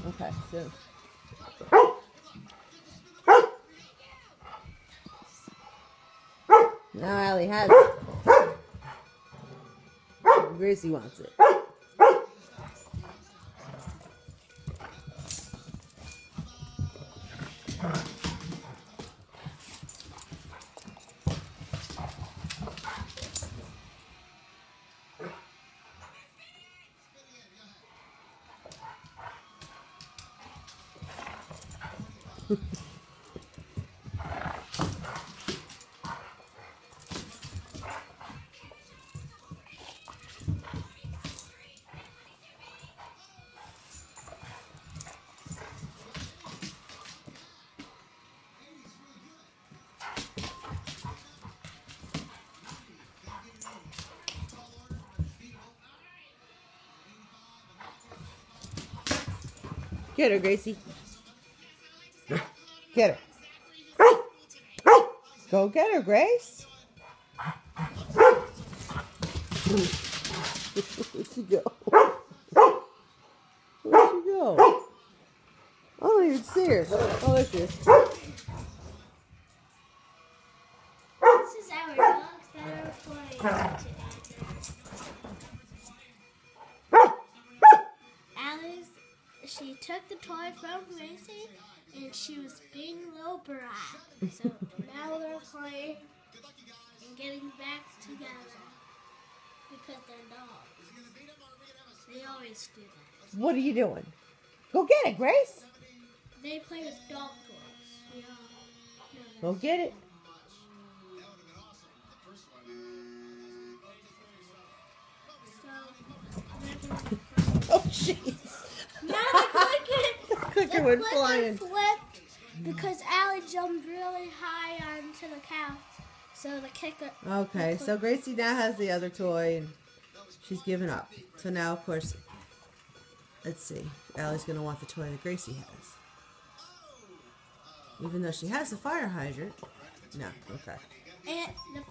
Okay, so. Now Allie has it. Gracie wants it. Get her, Gracie. Get her. Go get her, Grace. Where'd she go? Where'd she go? I don't even see her. Oh, there she is. This is our dogs that are playing today. Alice, she took the toy from Gracie and she was being a little brat. So now they're playing and getting back together because they're dogs. They always do that. What are you doing? Go get it, Grace. They play with dog toys. We all know Go get it. that. So, Oh, jeez. now the Clicker went flying. flipped because Allie jumped really high onto the couch. So the kicker. Okay, so Gracie now has the other toy, and she's given up. So now, of course, let's see. Allie's going to want the toy that Gracie has. Even though she has the fire hydrant. No, okay. And the